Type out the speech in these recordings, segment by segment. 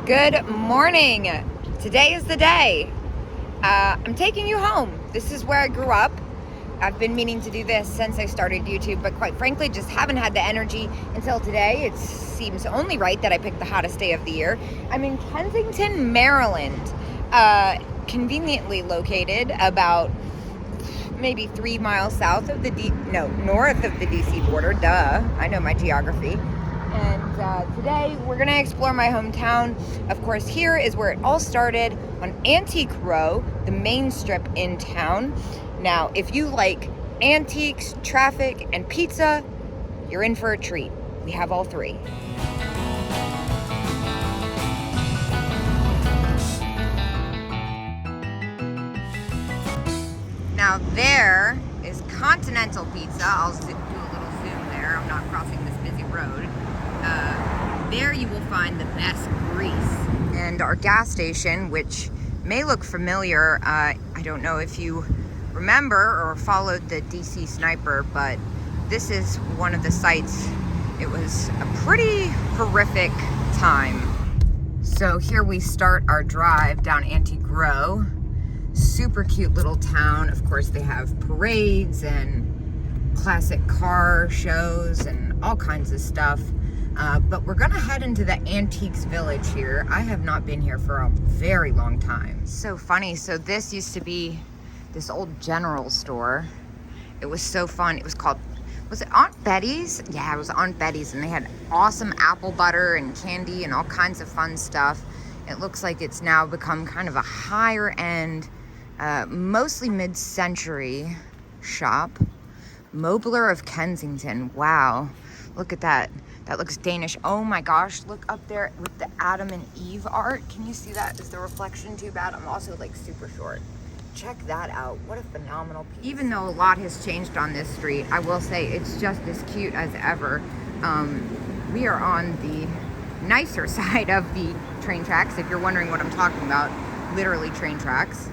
Good morning. Today is the day. I'm taking you home. This is where I grew up. I've been meaning to do this since I started YouTube, but quite frankly, just haven't had the energy until today. It seems only right that I picked the hottest day of the year. I'm in Kensington, Maryland, conveniently located about maybe 3 miles south of the north of the DC border. Duh, I know my geography. And today we're gonna explore my hometown. Of course, here is where it all started, on Antique Row, the main strip in town. Now, if you like antiques, traffic, and pizza, you're in for a treat. We have all three. Now there is Continental Pizza. I'll do a little zoom there. I'm not crossing this busy road. There you will find the best grease. And our gas station, which may look familiar, I don't know if you remember or followed the DC Sniper, but this is one of the sites. It was a pretty horrific time. So here we start our drive down Antique Row. Super cute little town. Of course, they have parades and classic car shows and all kinds of stuff. But we're gonna head into the Antiques Village here. I have not been here for a very long time. So funny. So this used to be this old general store. It was so fun. It was called, was it Aunt Betty's? Yeah, it was Aunt Betty's, and they had awesome apple butter and candy and all kinds of fun stuff. It looks like it's now become kind of a higher end, mostly mid-century shop. Mobler of Kensington. Wow, look at that. That looks Danish. Oh my gosh, look up there with the Adam and Eve art. Can you see that? Is the reflection too bad? I'm also like super short. Check that out. What a phenomenal piece. Even though a lot has changed on this street, I will say it's just as cute as ever. We are on the nicer side of the train tracks. If you're wondering what I'm talking about, literally train tracks.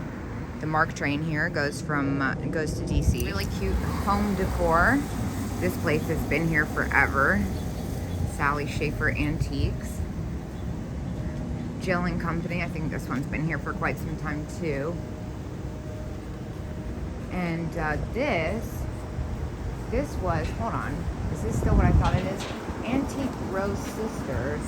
The MARC train here goes to DC. Really cute home decor. This place has been here forever. Sally Schaefer Antiques. Jill and Company. I think this one's been here for quite some time too. And this was, hold on, is this still what I thought it is? Antique Row Sisters.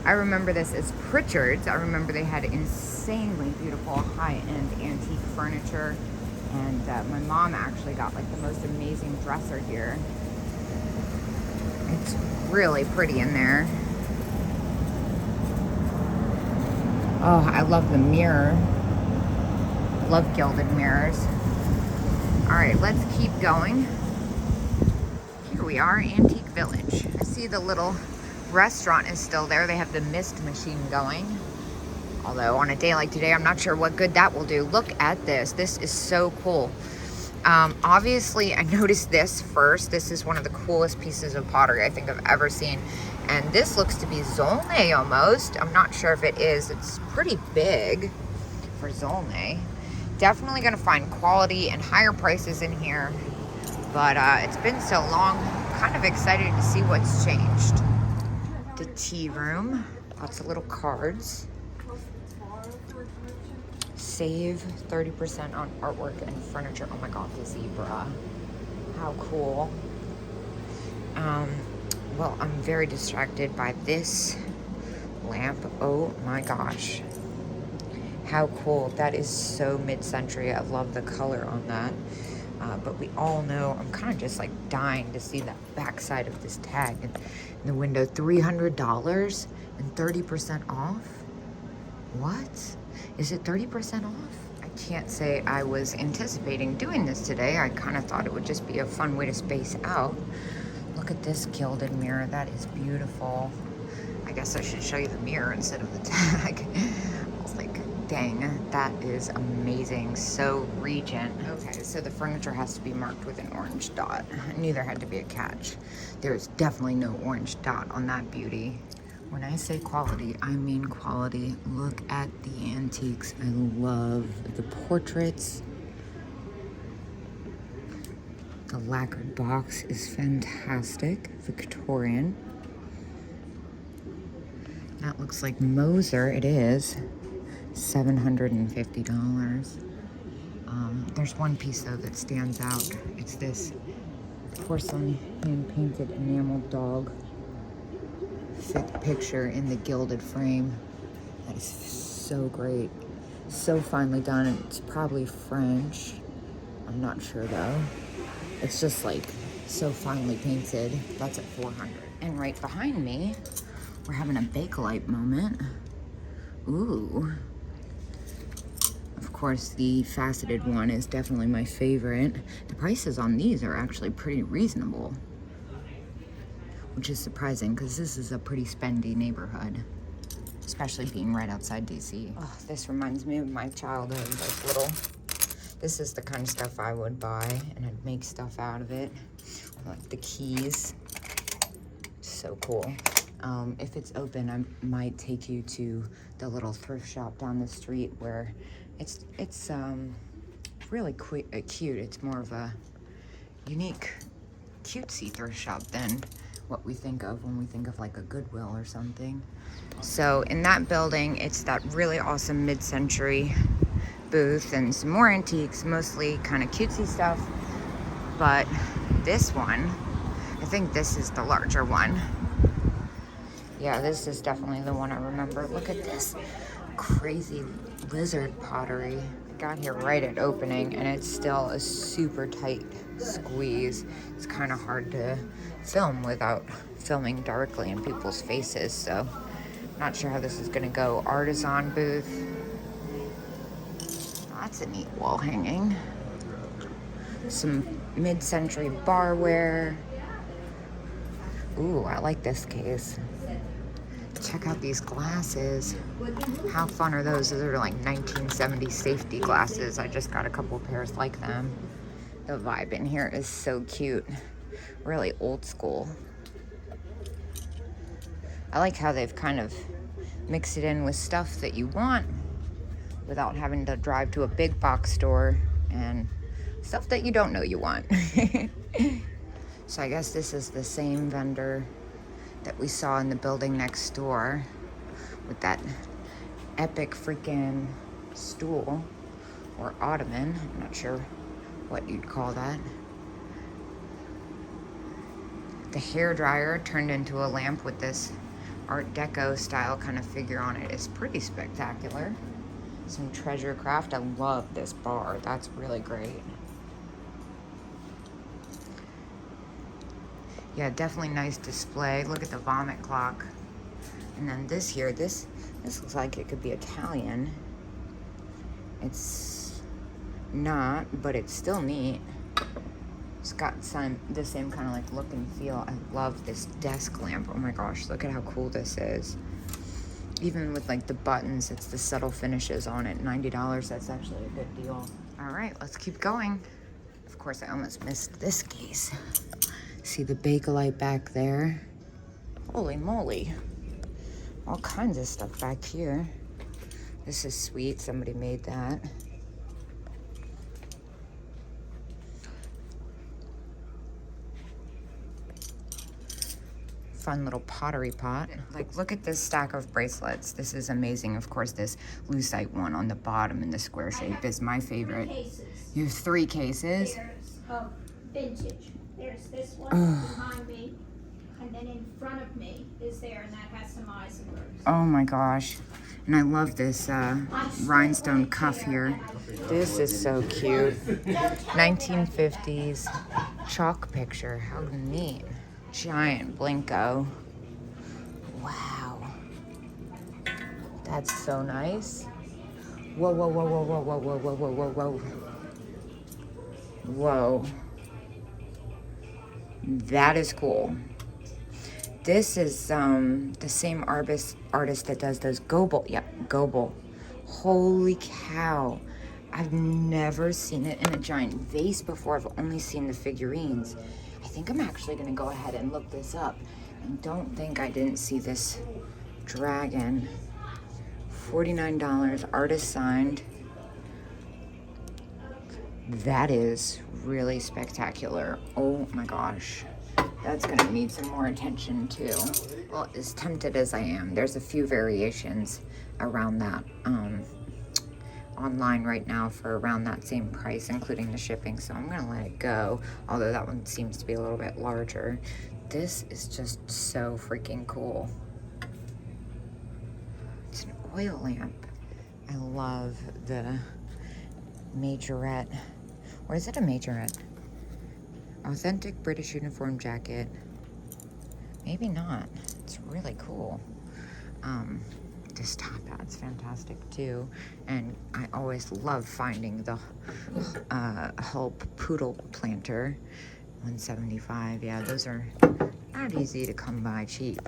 I remember this as Pritchard's. I remember they had insanely beautiful high-end antique furniture. And my mom actually got like the most amazing dresser here. It's really pretty in there. Oh, I love the mirror. Love gilded mirrors. All right, let's keep going. Here we are, Antique Village. I see the little restaurant is still there. They have the mist machine going. Although on a day like today, I'm not sure what good that will do. Look at this. This is so cool. Obviously, I noticed this first. This is one of the coolest pieces of pottery I think I've ever seen. And this looks to be Zolnay almost. I'm not sure if it is. It's pretty big for Zolnay. Definitely going to find quality and higher prices in here. But it's been so long. Kind of excited to see what's changed. The tea room. Lots of little cards. Save 30% on artwork and furniture. Oh my god, the zebra. How cool. Well, I'm very distracted by this lamp. Oh my gosh. How cool. That is so mid-century. I love the color on that. But we all know, I'm kind of just like dying to see the backside of this tag in the window. $300 and 30% off? What? Is it 30% off? I can't say I was anticipating doing this today. I kind of thought it would just be a fun way to space out. Look at this gilded mirror. That is beautiful. I guess I should show you the mirror instead of the tag. I was like, dang, that is amazing. So Regent. Okay, so the furniture has to be marked with an orange dot. I knew there had to be a catch. There's definitely no orange dot on that beauty. When I say quality, I mean quality. Look at the antiques. I love the portraits. The lacquered box is fantastic. Victorian. That looks like Moser. It is $750. There's one piece though that stands out. It's this porcelain hand-painted enameled dog picture in the gilded frame. That is so great. So finely done. It's probably French. I'm not sure though. It's just like so finely painted. That's at $400. And right behind me, we're having a Bakelite moment. Ooh. Of course, the faceted one is definitely my favorite. The prices on these are actually pretty reasonable, which is surprising because this is a pretty spendy neighborhood, especially being right outside DC. Oh, this reminds me of my childhood, like little. This is the kind of stuff I would buy, and I'd make stuff out of it, like the keys. So cool. If it's open, I might take you to the little thrift shop down the street where it's really cute. It's more of a unique, cutesy thrift shop than what we think of when we think of like a Goodwill or something. So in that building, it's that really awesome mid-century booth and some more antiques, mostly kind of cutesy stuff. But this one, I think this is the larger one. Yeah, this is definitely the one I remember. Look at this crazy lizard pottery. I got here right at opening and it's still a super tight squeeze. It's kind of hard to film without filming directly in people's faces, so not sure how this is gonna go. Artisan booth. That's a neat wall hanging. Some mid-century barware. Ooh, I like this case. Check out these glasses. How fun are those? Those are like 1970s safety glasses. I just got a couple pairs like them. The vibe in here is so cute. Really old school. I like how they've kind of mixed it in with stuff that you want without having to drive to a big box store and stuff that you don't know you want. So I guess this is the same vendor that we saw in the building next door with that epic freaking stool or ottoman. I'm not sure what you'd call that. The hair dryer turned into a lamp with this Art Deco style kind of figure on it is pretty spectacular. Some treasure craft. I love this bar. That's really great. Yeah, definitely nice display. Look at the vomit clock. And then this here, this looks like it could be Italian. It's not, but it's still neat. It's got the same kind of like look and feel. I love this desk lamp. Oh my gosh, look at how cool this is. Even with like the buttons, it's the subtle finishes on it. $90, that's actually a good deal. All right, let's keep going. Of course, I almost missed this case. See the Bakelite back there. Holy moly. All kinds of stuff back here. This is sweet, somebody made that. Fun little pottery pot. Like, look at this stack of bracelets. This is amazing. Of course, this lucite one on the bottom in the square shape is my favorite. You have 3 cases? There's vintage. There's this one behind me, and then in front of me is there, and that has some Eisenbergs. Oh my gosh. And I love this rhinestone cuff here. This is so cute. 1950s chalk picture. How neat. Giant Blinko. Wow. That's so nice. Whoa, whoa, whoa, whoa, whoa, whoa, whoa, whoa, whoa, whoa, whoa. Whoa. That is cool. This is the same artist that does those Goebel. Yep, Goebel. Holy cow. I've never seen it in a giant vase before. I've only seen the figurines. I think I'm actually gonna go ahead and look this up. And don't think I didn't see this dragon. $49, artist signed. That is really spectacular. Oh my gosh. That's gonna need some more attention too. Well, as tempted as I am, there's a few variations around that online right now for around that same price, including the shipping, so I'm gonna let it go, although that one seems to be a little bit larger. This is just so freaking cool. It's an oil lamp. I love the majorette. Or is it a majorette? Authentic British uniform jacket. Maybe not. It's really cool. This top hat's fantastic too. And I always love finding the Hulp Poodle Planter. $175. Yeah, those are not easy to come by cheap.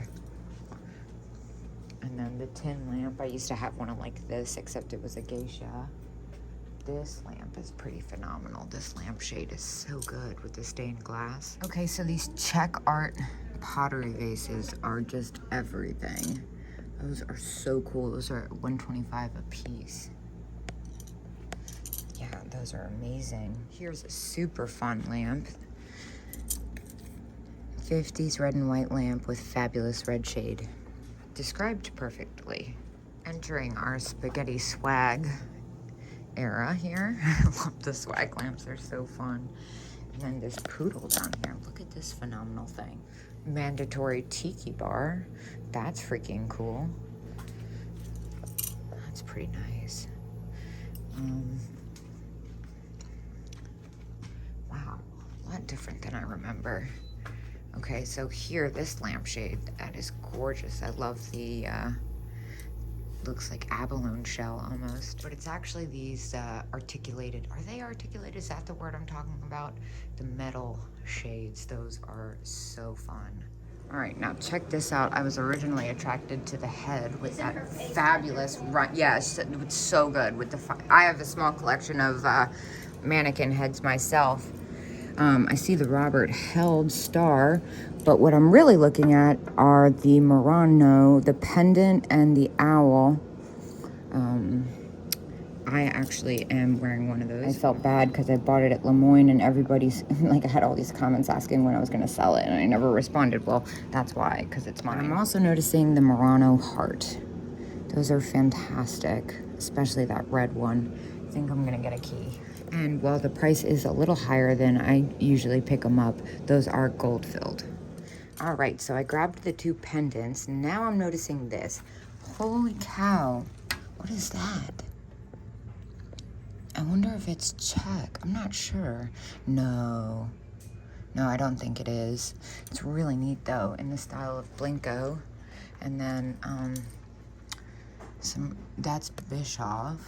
And then the tin lamp. I used to have one like this, except it was a geisha. This lamp is pretty phenomenal. This lampshade is so good with the stained glass. Okay, so these Czech art pottery vases are just everything. Those are so cool. Those are $125 a piece. Yeah, those are amazing. Here's a super fun lamp. 50s red and white lamp with fabulous red shade. Described perfectly. Entering our spaghetti swag era here. I love the swag lamps, they're so fun. And then this poodle down here. Look at this phenomenal thing. Mandatory tiki bar. That's freaking cool. That's pretty nice. Wow, a lot different than I remember. Okay, so here, this lampshade, that is gorgeous. I love the, looks like abalone shell almost. But it's actually these articulated, are they articulated? Is that the word I'm talking about? The metal shades, those are so fun. All right, now check this out. I was originally attracted to the head with that fabulous run. Yes, it's so good with the, I have a small collection of mannequin heads myself. I see the Robert Held star, but what I'm really looking at are the Murano, the pendant, and the owl. I actually am wearing one of those. I felt bad because I bought it at Lemoyne and everybody's, like, I had all these comments asking when I was going to sell it, and I never responded. Well, that's why, because it's mine. I'm also noticing the Murano heart. Those are fantastic, especially that red one. I think I'm going to get a key. And while the price is a little higher than I usually pick them up, those are gold filled. All right, so I grabbed the two pendants. Now I'm noticing this. Holy cow, what is that? I wonder if it's Czech. I'm not sure. No, I don't think it is. It's really neat though, in the style of Blinko. And then that's Bischoff,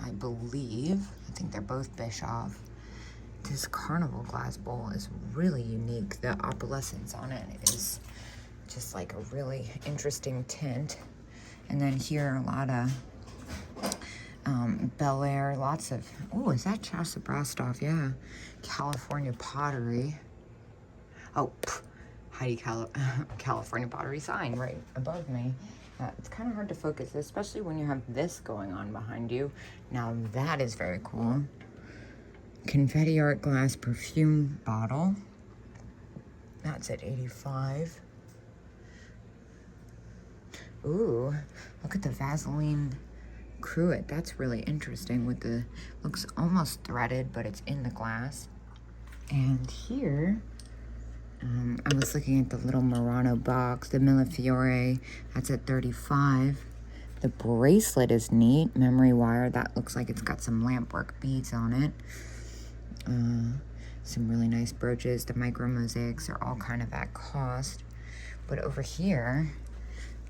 I believe. I think they're both Bischoff. This carnival glass bowl is really unique. The opalescence on it is just like a really interesting tint. And then here, a lot of Bel Air, lots of, oh, is that Chasa Brostov? Yeah. California pottery. Oh, Heidi California pottery sign right above me. It's kind of hard to focus, especially when you have this going on behind you. Now that is very cool. Confetti art glass perfume bottle. That's at $85. Ooh, look at the Vaseline cruet. That's really interesting with the, looks almost threaded, but it's in the glass. And here, I was looking at the little Murano box, the Millefiore, that's at $35. The bracelet is neat, memory wire. That looks like it's got some lampwork beads on it. Some really nice brooches. The micro mosaics are all kind of at cost. But over here,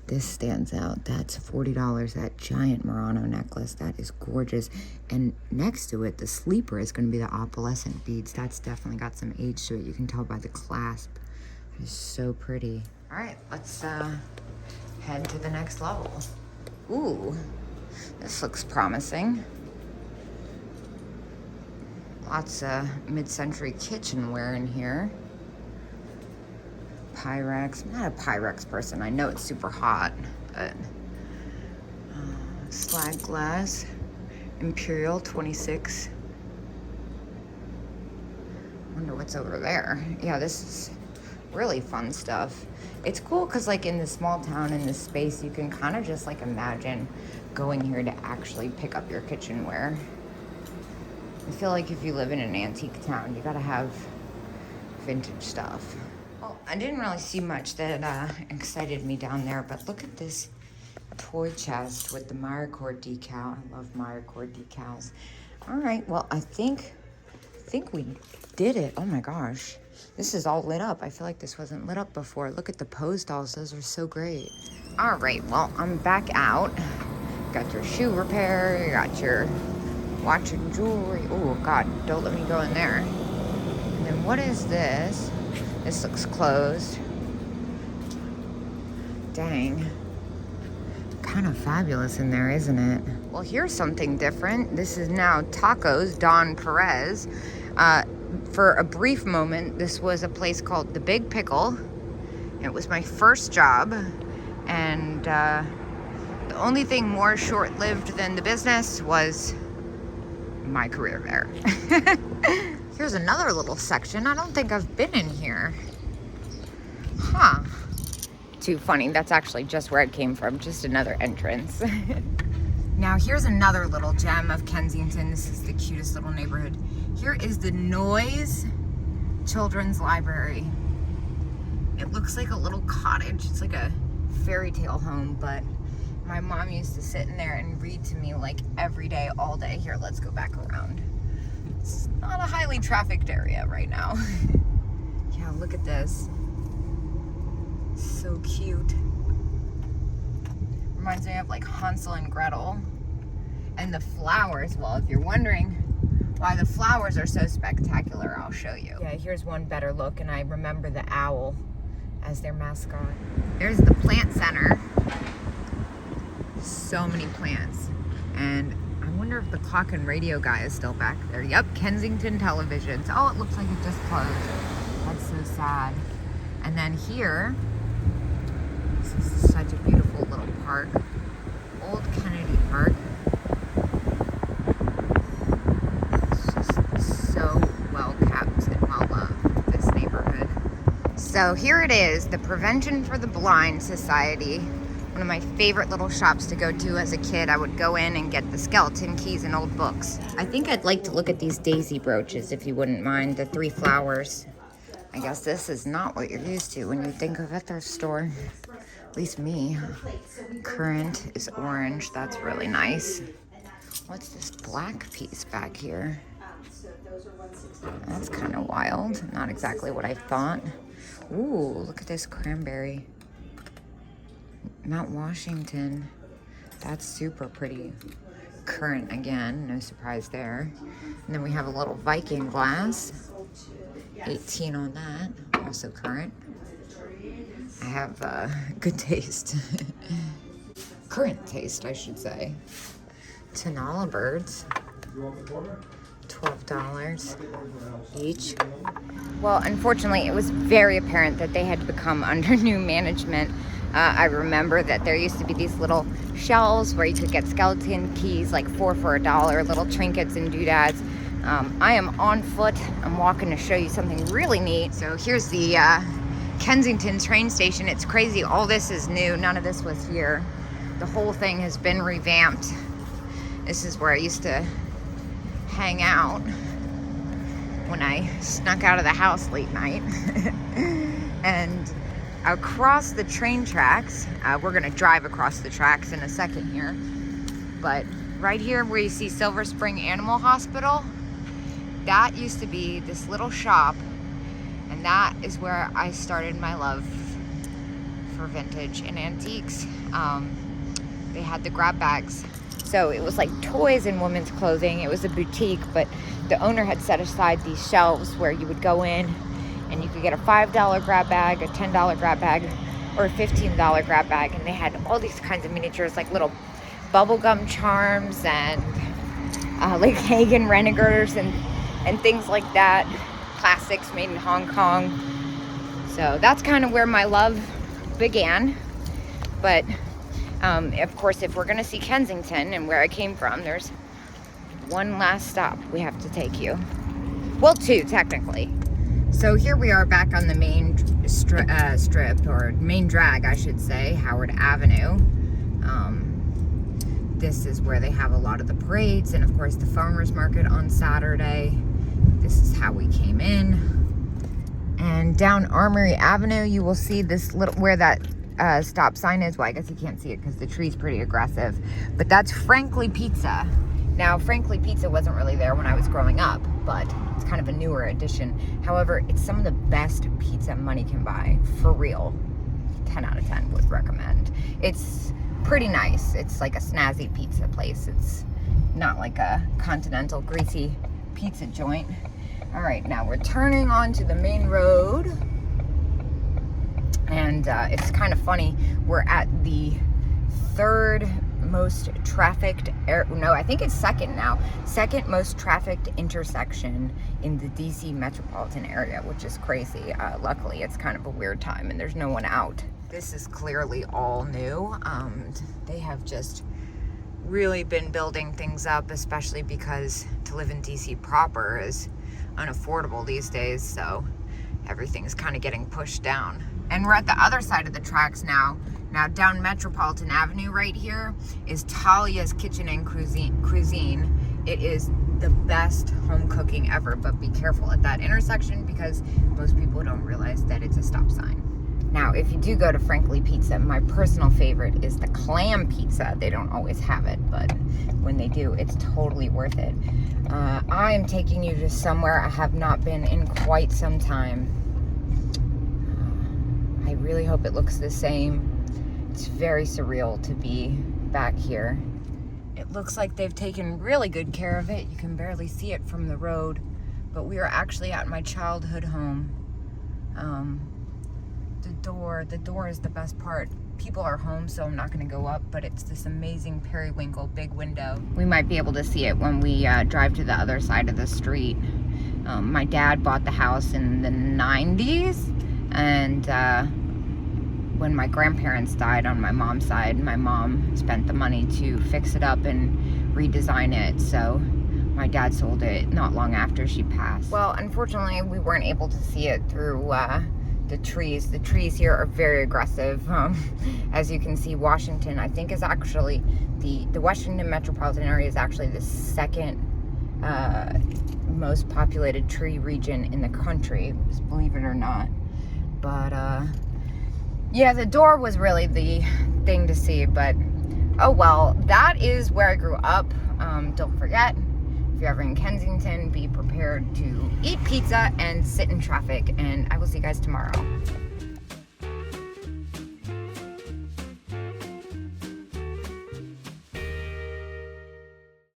this stands out. That's $40, that giant Murano necklace. That is gorgeous. And next to it, the sleeper is going to be the opalescent beads. That's definitely got some age to it. You can tell by the clasp. It's so pretty. All right, let's head to the next level. Ooh, this looks promising. Lots of mid-century kitchenware in here. Pyrex. I'm not a Pyrex person. I know it's super hot, but slag glass. Imperial 26. Wonder what's over there. Yeah, this is really fun stuff. It's cool because like in this small town, in this space, you can kind of just like imagine going here to actually pick up your kitchenware. I feel like if you live in an antique town, you gotta have vintage stuff. Well, I didn't really see much that excited me down there, but look at this toy chest with the MyreCord decal. I love MyreCord decals. All right, well, I think we did it. Oh my gosh. This is all lit up. I feel like this wasn't lit up before. Look at the pose dolls. Those are so great. All right, well, I'm back out. Got your shoe repair. You got your watch and jewelry. Oh, God, don't let me go in there. And then what is this? This looks closed. Dang. Kind of fabulous in there, isn't it? Well, here's something different. This is now Tacos Don Perez. For a brief moment, this was a place called The Big Pickle. It was my first job, and the only thing more short-lived than the business was my career there. Here's another little section. I don't think I've been in here. Huh. Too funny. That's actually just where it came from. Just another entrance. Now here's another little gem of Kensington. This is the cutest little neighborhood. Here is the Noyes Children's Library. It looks like a little cottage. It's like a fairy tale home, but my mom used to sit in there and read to me like every day, all day. Here, let's go back around. It's not a highly trafficked area right now. Yeah, look at this. So cute. Reminds me of like Hansel and Gretel. And the flowers, well, if you're wondering why the flowers are so spectacular, I'll show you. Yeah, here's one better look, and I remember the owl as their mascot. There's the plant center. So many plants. And I wonder if the clock and radio guy is still back there. Yep, Kensington Televisions. Oh, it looks like it just closed. That's so sad. And then here, this is such a beautiful little park. Old Kennedy Park. It's just so well kept and well loved, this neighborhood. So here it is, the Prevention for the Blind Society. One of my favorite little shops to go to as a kid. I would go in and get the skeleton keys and old books. I think I'd like to look at these daisy brooches, if you wouldn't mind, the 3 flowers. I guess this is not what you're used to when you think of a thrift store. At least me. Currant is orange. That's really nice. What's this black piece back here? That's kind of wild. Not exactly what I thought. Ooh, look at this cranberry. Mount Washington. That's super pretty. Currant again. No surprise there. And then we have a little Viking glass. 18 on that. Also currant. I have good taste. Current taste, I should say. Tinola birds. $12 each. Well, unfortunately, it was very apparent that they had become under new management. I remember that there used to be these little shelves where you could get skeleton keys, like 4 for $1, little trinkets and doodads. I am on foot. I'm walking to show you something really neat. So here's the Kensington train station. It's crazy. All this is new. None of this was here. The whole thing has been revamped. This is where I used to hang out when I snuck out of the house late night. And across the train tracks, we're gonna drive across the tracks in a second here, but right here where you see Silver Spring Animal Hospital, that used to be this little shop, and that is where I started my love for vintage and antiques. They had the grab bags. So it was like toys and women's clothing. It was a boutique, but the owner had set aside these shelves where you would go in and you could get a $5 grab bag, a $10 grab bag, or a $15 grab bag. And they had all these kinds of miniatures, like little bubblegum charms and like Hagen Renegers and things like that. Classics made in Hong Kong. So that's kind of where my love began. But of course, if we're gonna see Kensington and where I came from, there's one last stop we have to take you. Well, 2 technically. So here we are back on the main strip, or main drag, I should say, Howard Avenue. This is where they have a lot of the parades, and of course the farmers market on Saturday. This is how we came in. And down Armory Avenue, you will see this little, where that stop sign is. Well, I guess you can't see it because the tree's pretty aggressive, but that's Frankly Pizza. Now, Frankly Pizza wasn't really there when I was growing up, but it's kind of a newer addition. However, it's some of the best pizza money can buy, for real. 10 out of 10 would recommend. It's pretty nice. It's like a snazzy pizza place. It's not like a continental greasy pizza joint. All right, now we're turning onto the main road. And it's kind of funny. We're at the third most trafficked, I think it's second now. Second most trafficked intersection in the DC metropolitan area, which is crazy. Luckily, it's kind of a weird time and there's no one out. This is clearly all new. They have just really been building things up, especially because to live in DC proper is unaffordable these days, so everything's kind of getting pushed down. And we're at the other side of the tracks now. Now down Metropolitan Avenue right here is Talia's Kitchen and Cuisine. It is the best home cooking ever, but be careful at that intersection because most people don't realize that it's a stop sign. Now, if you do go to Frankly Pizza, my personal favorite is the clam pizza. They don't always have it, but when they do, it's totally worth it. I am taking you to somewhere I have not been in quite some time. I really hope it looks the same. It's very surreal to be back here. It looks like they've taken really good care of it. You can barely see it from the road, but we are actually at my childhood home. The door is the best part. People are home, so I'm not going to go up, but it's this amazing periwinkle big window. We might be able to see it when we drive to the other side of the street. My dad bought the house in the 90s, and when my grandparents died on my mom's side, my mom spent the money to fix it up and redesign it, so my dad sold it not long after she passed. Well, unfortunately, we weren't able to see it through the trees. The trees here are very aggressive. As you can see, Washington, I think, is actually, the Washington metropolitan area is actually the second most populated tree region in the country, believe it or not. But yeah, the door was really the thing to see, but oh well. That is where I grew up. Don't forget, if you're ever in Kensington, be prepared to eat pizza and sit in traffic, and I will see you guys tomorrow.